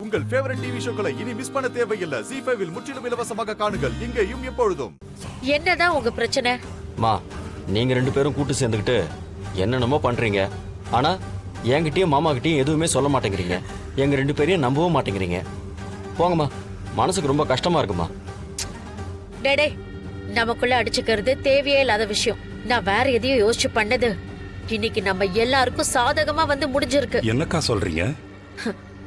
உங்கள் favourite TV ஷோக்களை இனி miss பண்ண தேவையில்லை. ZEE5 இல் முற்றிலும் இலவசமாக காணுங்கள். இங்கேயும் எப்பொழுதும். என்னதான் உங்க பிரச்சனை? மா, நீங்க 2 பேரும் கூட்டு சேர்ந்துக்கிட்டு என்னென்னமோ பண்றீங்க. ஆனா என்கிட்டயும் மாமா கிட்டயும் எதுவுமே சொல்ல மாட்டேங்கிறீங்க. எங்க 2 பேரையும் நம்பவும் மாட்டேங்கிறீங்க. போங்கம்மா, மனசுக்கு ரொம்ப கஷ்டமா இருக்குமா. டேடே, நமக்குள்ள அடிச்சுக்கிறது தேவையே இல்லாத விஷயம். நான் வேற எதையும் யோசிச்சு பண்ணது இன்னைக்கு நம்ம எல்லாருக்கும் சாதகமா வந்து முடிஞ்சிருக்கு. என்னக்கா சொல்றீங்க?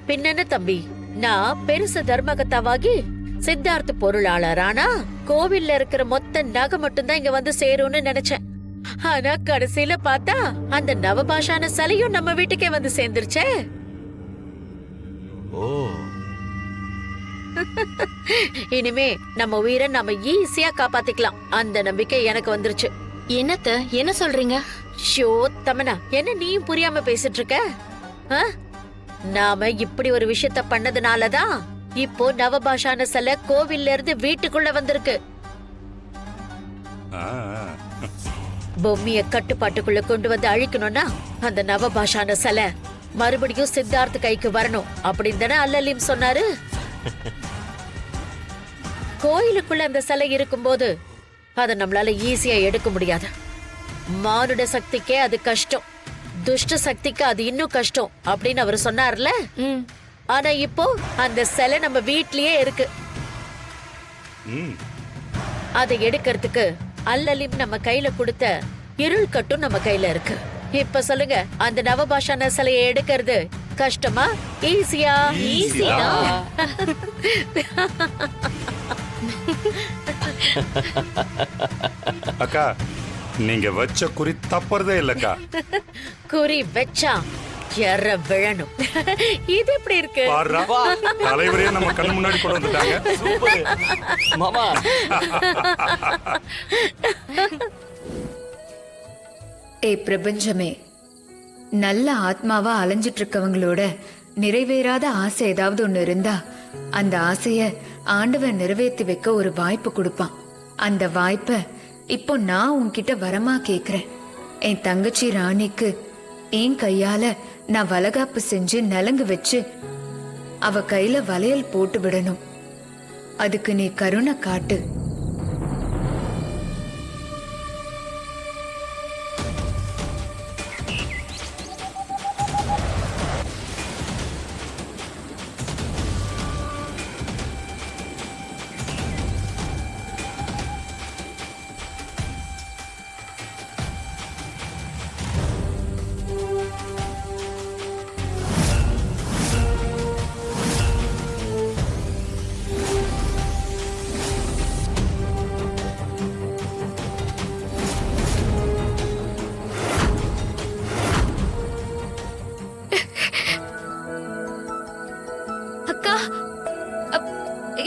பின்னென்ன தம்பி, நான் பெருசு தர்மகத்தாவாகி சித்தார்த்த பொருளாளர் ஆனா கோவில்ல இருக்கிற மொத்த நகை மட்டும்தான் இங்க வந்து சேரும்னு நினைச்சேன். ஆனா கடைசியில பார்த்தா அந்த நவபாஷான சிலையும் நம்ம வீட்டுக்கே வந்து சேர்ந்துருச்சே. ஓ, இனிமே நம்ம உயிரை நம்ம ஈஸியா காப்பாத்திக்கலாம். அந்த நம்பிக்கை எனக்கு வந்துருச்சு. என்னத்த என்ன சொல்றீங்க? ஷோ தமனா, என்ன நீயும் புரியாம பேசிட்டு இருக்க? நாம இப்படி ஒரு விஷயத்த பண்ணதுனாலதான் இப்போ நவபாஷான சிலை கோவில்ல இருந்து வீட்டுக்குள்ள வந்திருக்கு. பொம்மிய கட்டுப்பாட்டுக்குள்ள கொண்டு வந்து அழிக்கணும்னா அந்த நவபாஷான சிலை மறுபடியும் சித்தார்த்த கைக்கு வரணும் அப்படின்னு தானே அல்லலீம் சொன்னாரு. கோயிலுக்குள்ள அந்த சிலை இருக்கும்போது அதை நம்மளால ஈஸியா எடுக்க முடியாது. மானுட சக்திக்கே அது கஷ்டம், துஷ்ட சக்திக்கு அது இன்னும் கஷ்டம் அப்படின்னு அவர் சொன்னார்ல. ஆனா இப்போ அந்த சிலை நம்ம வீட்லயே இருக்கு. அதை எடுக்கிறதுக்கு அல்லலிம் நம்ம கையில கொடுத்த இருள் கட்டும் நம்ம கையில இருக்கு. இப்ப சொல்லுங்க, அந்த நவபாஷான சிலையை எடுக்கிறது கஷ்டமா ஈஸியா? ஈஸியா. அக்கா, நீங்க வச்ச குறி தப்பறதே இல்லக்கா. குறி வச்சா எற விழணும். இது எப்படி இருக்கு? தலைவரே நம்ம கண்ணு முன்னாடி கொண்டு வந்துட்டாங்க. சூப்பர் மாமா. பிரபஞ்சமே, நல்ல ஆத்மாவா அலைஞ்சிட்டு இருக்கவங்களோட நிறைவேறாத ஆசை ஏதாவது ஒண்ணு இருந்தா அந்த ஆசைய ஆண்டவன் நிறைவேற்றி வைக்க ஒரு வாய்ப்பு கொடுப்பான். அந்த வாய்ப்பை இப்போ நான் உன்கிட்ட வரமா கேக்குறேன். என் தங்கச்சி ராணிக்கு என் கையால நான் வளகாப்பு செஞ்சு நலங்கு வச்சு அவ கையில வளையல் போட்டு விடணும். அதுக்கு நீ கருணை காட்டு.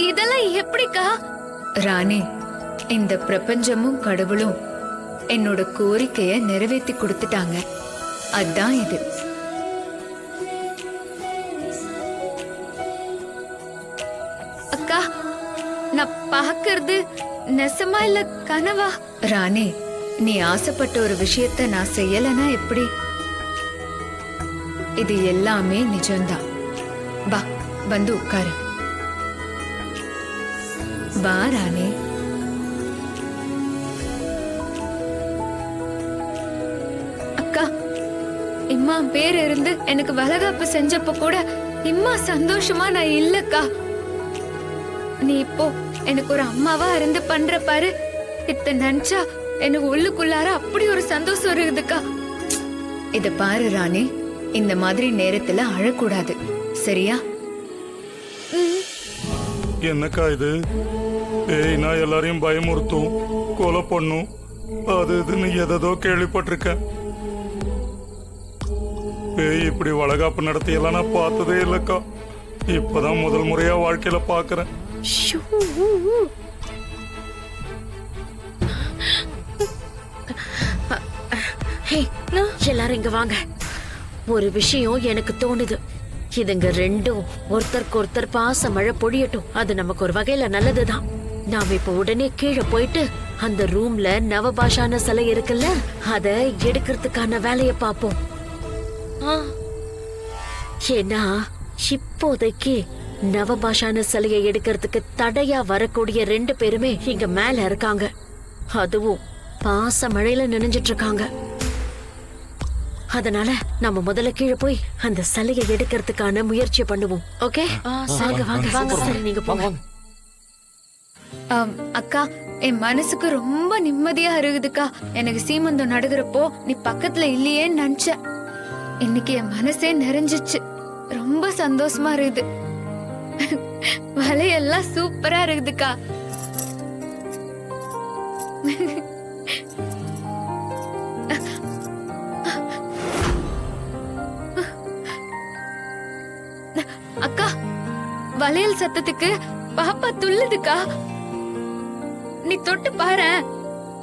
இதெல்லாம் எப்படிக்கா? ராணி, இந்த பிரபஞ்சமும் கடவுளும் என்னோட கோரிக்கைய நிறைவேற்றி கொடுத்துட்டாங்க. அதான் இது. அக்கா, நான் பாக்குறது நெசமா இல்ல கனவா? ராணி, நீ ஆசைப்பட்ட ஒரு விஷயத்த நான் செய்யலனா எப்படி? இது எல்லாமே நிஜம்தான். வா, வந்து உட்காரு. வா ராணி. அக்கா, இம்மா பேர் இருந்து எனக்கு வளகாப்பு செஞ்சப்ப கூட இம்மா சந்தோஷமா நான் இல்லக்கா. நீ இப்போ எனக்கு ஒரு அம்மாவா இருந்து பண்ற பாரு, இத்த நினைச்சா எனக்கு உள்ளுக்குள்ளார அப்படி ஒரு சந்தோஷம் இருக்குதுக்கா. இத பாரு ராணி, இந்த மாதிரி நேரத்துல அழக்கூடாது, சரியா? என்னக்கா இது? ஏய்னா எல்லாரையும் பயமுறுத்தும், கொலை பண்ணும், அது இதுன்னு எதோ கேள்விப்பட்டிருக்கேன். பேய் இப்படி வளகாப்பு நடத்தியெல்லாம் நான் பார்த்ததே இல்லக்கா. இப்பதான் முதல் முறையா வாழ்க்கையில பாக்குறேன். எல்லாரும் இங்க வாங்க. ஒரு விஷயம் எனக்கு தோணுது. இதுங்க ரெண்டும் ஒருத்தருக்கு ஒருத்தர் பாச மழை பொழியட்டும். அது நமக்கு ஒரு வகையில நல்லதுதான். நாம இப்ப உடனே கீழே போயிட்டு அந்த ரூம்ல நவபாஷான சிலை இருக்குல்ல, அத எடுக்கிறதுக்கான வேலைய பாப்போம். ஏன்னா இப்போதைக்கு நவபாஷான சிலையை எடுக்கிறதுக்கு தடையா வரக்கூடிய 2 பேருமே இங்க மேல இருக்காங்க. அதுவும் பாச மழையில நினைஞ்சிட்டு இருக்காங்க. அதனால நம்ம முதல்ல கீழே போய் அந்த சிலையை எடுக்கிறதுக்கான முயற்சியை பண்ணுவோம். ஓகே, வாங்க வாங்க வாங்க. சரி, நீங்க போங்க. அக்கா, என் மனசுக்கு ரொம்ப நிம்மதியா இருக்குதுக்கா. எனக்கு சீமந்தம் நடக்கிறப்போ நீ பக்கத்துல இல்லையேன்னு நினைச்சேன். இன்னைக்கு என் மனசே நிறைஞ்சிச்சு. ரொம்ப சந்தோஷமா இருக்குது. வலையெல்லாம் சூப்பரா இருக்குதுக்கா. அக்கா, வளையல் சத்தத்துக்கு பாப்பா துள்ளுதுக்கா. நீ தொட்டு பாரு,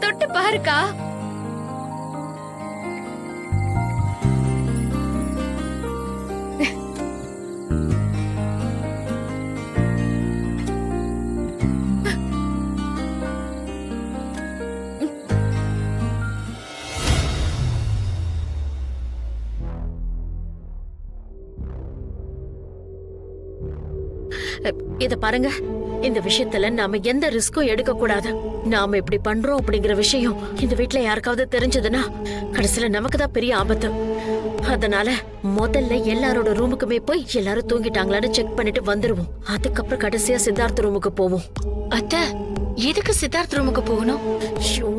தொட்டு பாருக்கா. இத பாருங்க, இந்த விஷயத்துல நாம எந்த ரிஸ்க்கும் எடுக்க கூடாது. நாம இப்படி பண்றோம் அப்படிங்கிற விஷயம் இந்த வீட்ல யாருக்காவது தெரிஞ்சதுன்னா கடைசியில நமக்கு தான் பெரிய ஆபத்து. அதனால முதல்ல எல்லாரோட ரூமுக்குமே போய் எல்லாரும் தூங்கிட்டாங்களான்னு செக் பண்ணிட்டு வந்துருவோம். அதுக்கப்புறம் கடைசியா சித்தார்த்த ரூமுக்கு போவோம். அத்தை, எதுக்கு சித்தார்த் ரூமுக்கு போகணும்? ஷோ,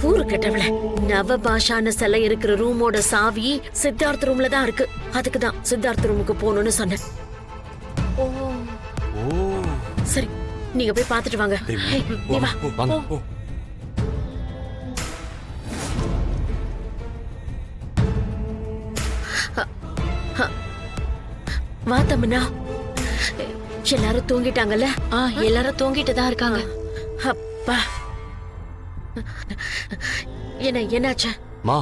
கூறு கெட்டவள. நவபாஷான சிலை இருக்கிற ரூமோட சாவி சித்தார்த்த ரூம்ல தான் இருக்கு. அதுக்கு தான் சித்தார்த்த ரூமுக்கு போகணும்னு சொன்னேன். சரி, நீங்க போய் பாத்துட்டு வாங்க. ஹே, நீ வா. வாங்க. வா தம்மனா. எல்லாரும் தூங்கிட்டாங்கல்ல? எல்லாரும் தூங்கிட்டு தான் இருக்காங்க. அப்பா, என்னாச்சு? மா,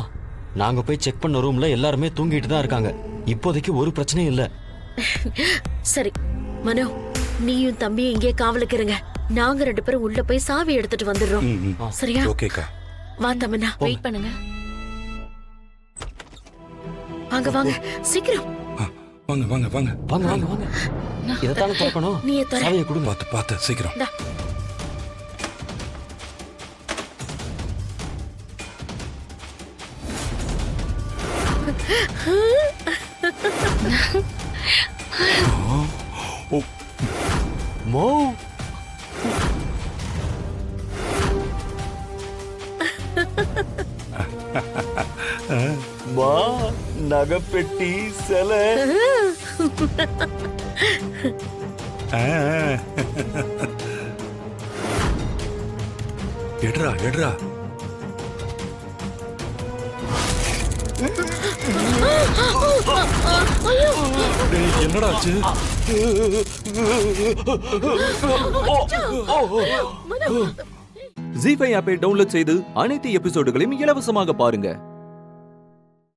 நாங்க போய் செக் பண்ண ரூம்ல எல்லாருமே தூங்கிட்டு தான் இருக்காங்க. இப்போதைக்கு ஒரு பிரச்சனையும் இல்ல. சரி மனோ, நீயும் தம்பியும் இங்கே காவலுக்கு இருங்க. நாங்க 2 பேரும் உள்ள போய் சாவி எடுத்துட்டு வந்துடுறோம். சரியா? ஓகேக்கா. வா தம்மனா. வெயிட் பண்ணுங்க. வாங்க வாங்க, சீக்கிரம் வாங்க வாங்க வாங்க வாங்க வாங்க வாங்க. இதத்தான திறக்கணும். நீயே தர. சாவியை கொடுங்க. பார்த்து பார்த்து சீக்கிரம். இந்தா. மோ, மா, நகைப்பெட்டி சிலை. எடுறா எடுறா. என்னடா ஆச்சு? ஜீ5 ஆப்பை டவுன்லோட் செய்து அனைத்து எபிசோடுகளையும் இலவசமாக பாருங்க.